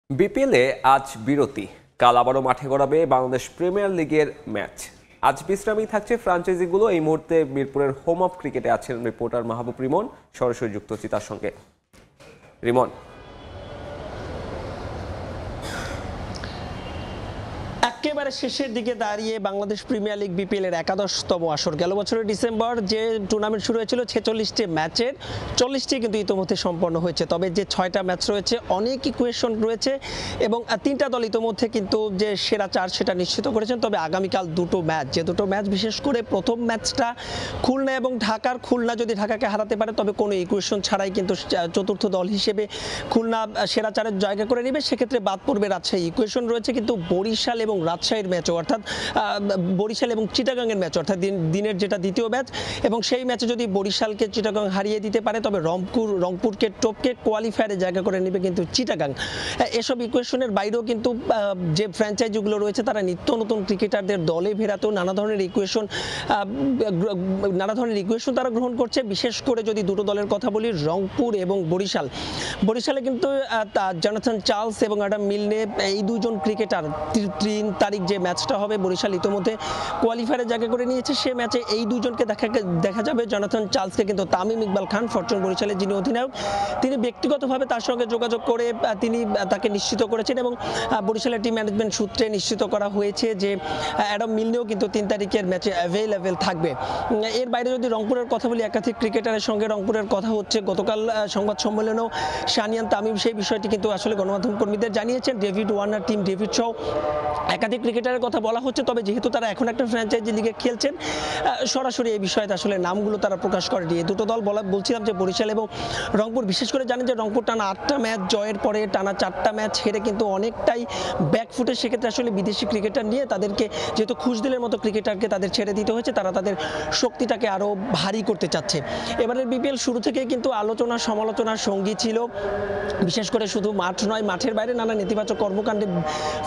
বিপিএলে আজ বিরতি। কাল আবারও মাঠে গড়াবে বাংলাদেশ প্রিমিয়ার লিগের ম্যাচ। আজ বিশ্রামেই থাকছে ফ্রাঞ্চাইজিগুলো। এই মুহূর্তে মিরপুরের হোম অফ ক্রিকেটে আছেন রিপোর্টার মাহবুব রিমন, সরাসরি যুক্ত হচ্ছি তার সঙ্গে। রিমন, একেবারে শেষের দিকে দাঁড়িয়ে বাংলাদেশ প্রিমিয়ার লিগ বিপিএল এর ১১তম আসর। গেল বছরের ডিসেম্বর যে টুর্নামেন্ট শুরু হয়েছিল ৪৬টি ম্যাচের ৪০টি কিন্তু ইতিমধ্যে সম্পন্ন হয়েছে। তবে যে ৬টা ম্যাচ রয়েছে অনেক ইকুয়েশন রয়েছে এবং ৩টা দল ইতিমধ্যে কিন্তু যে সেরা ৪ সেটা নিশ্চিত করেছেন। তবে আগামীকাল দুটো ম্যাচ, বিশেষ করে প্রথম ম্যাচটা খুলনা এবং ঢাকার। খুলনা যদি ঢাকাকে হারাতে পারে তবে কোনো ইকুয়েশন ছাড়াই কিন্তু চতুর্থ দল হিসেবে খুলনা সেরা ৪-এর জায়গা করে নেবে। সেক্ষেত্রে বাদ পড়বে রাজশাহী। ইকুয়েশন রয়েছে কিন্তু বরিশাল এবং রাজশাহীর ম্যাচও, অর্থাৎ বরিশাল এবং চিটাগাংয়ের ম্যাচ, অর্থাৎ দিনের যেটা দ্বিতীয় ম্যাচ, এবং সেই ম্যাচে যদি বরিশালকে চিটাগাং হারিয়ে দিতে পারে তবে রংপুরকে টপকে কোয়ালিফায়ারে জায়গা করে নেবে কিন্তু চিটাগাং। এসব ইকুয়েশনের বাইরেও কিন্তু যে ফ্র্যাঞ্চাইজিগুলো রয়েছে তারা নিত্য নতুন ক্রিকেটারদের দলে ভেরাতেও নানা ধরনের ইকুয়েশন তারা গ্রহণ করছে। বিশেষ করে যদি দুটো দলের কথা বলি, রংপুর এবং বরিশালে কিন্তু জনাথন চার্লস এবং অ্যাডাম মিলনে এই দুজন ক্রিকেটার ৩ তারিখ যে ম্যাচটা হবে, বরিশাল ইতিমধ্যে কোয়ালিফায়ারে জায়গা করে নিয়েছে। সে ম্যাচে এই দুজনকে দেখা যাবে। জনাথন চার্লসকে কিন্তু তামিম ইকবাল খান, ফরচুন বরিশালের যিনি অধিনায়ক, তিনি ব্যক্তিগতভাবে তার সঙ্গে যোগাযোগ করে তিনি তাকে নিশ্চিত করেছেন এবং বরিশালের টিম ম্যানেজমেন্ট সূত্রে নিশ্চিত করা হয়েছে যে অ্যাডাম মিলনেও কিন্তু ৩ তারিখের ম্যাচে অ্যাভেলেবেল থাকবে। এর বাইরে যদি রংপুরের কথা বলি, একাধিক ক্রিকেটারের সঙ্গে রংপুরের কথা হচ্ছে। গতকাল সংবাদ সম্মেলনেও শানিয়ান তামিম সেই বিষয়টি কিন্তু আসলে গণমাধ্যম কর্মীদের জানিয়েছেন। ডেভিড ওয়ার্নার, টিম ডেভিড সহ একাধিক ক্রিকেটারের কথা বলা হচ্ছে। তবে যেহেতু তারা এখন একটা ফ্র্যাঞ্চাইজি লিগে খেলছেন, সরাসরি এই বিষয়ে আসলে নামগুলো তারা প্রকাশ করেনি। এই দুটো দল বলছিলাম যে বরিশাল এবং রংপুর, বিশেষ করে জানেন যে রংপুর টানা ৮টা ম্যাচ জয়ের পরে টানা 4টা ম্যাচ হেরে কিন্তু অনেকটাই ব্যাকফুটে। সেক্ষেত্রে আসলে বিদেশি ক্রিকেটার নিয়ে তাদেরকে যেহেতু খুশদিলের মতো ক্রিকেটারকে তাদের ছেড়ে দিতে হয়েছে, তারা তাদের শক্তিটাকে আরও ভারী করতে চাচ্ছে। এবারের বিপিএল শুরু থেকে কিন্তু আলোচনা সমালোচনার সঙ্গী ছিল। বিশেষ করে শুধু মাঠ নয়, মাঠের বাইরে নানা নেতিবাচক কর্মকাণ্ডে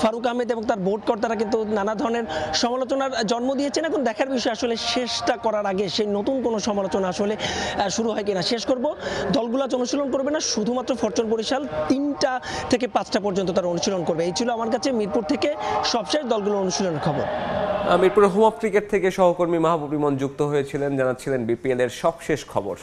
ফারুক আহমেদ এবং তার বোর্ড কর্তারা কিন্তু নানা ধরনের সমালোচনার জন্ম দিয়েছেন। এখন দেখার বিষয় আসলে শেষটা করার আগে সেই নতুন কোনো সমালোচনা আসলে শুরু হয় কিনা। শেষ করব, দলগুলো আজ অনুশীলন করবে না, শুধুমাত্র ফরচুন বরিশাল 3টা থেকে 5টা পর্যন্ত তারা অনুশীলন করবে। এই ছিল আমার কাছে মিরপুর থেকে সবশেষ দলগুলো অনুশীলনের খবর। মিরপুর হোম অফ ক্রিকেট থেকে সহকর্মী মাহবুব রিমন যুক্ত হয়েছিলেন, জানাচ্ছিলেন বিপিএল এর সবশেষ খবর।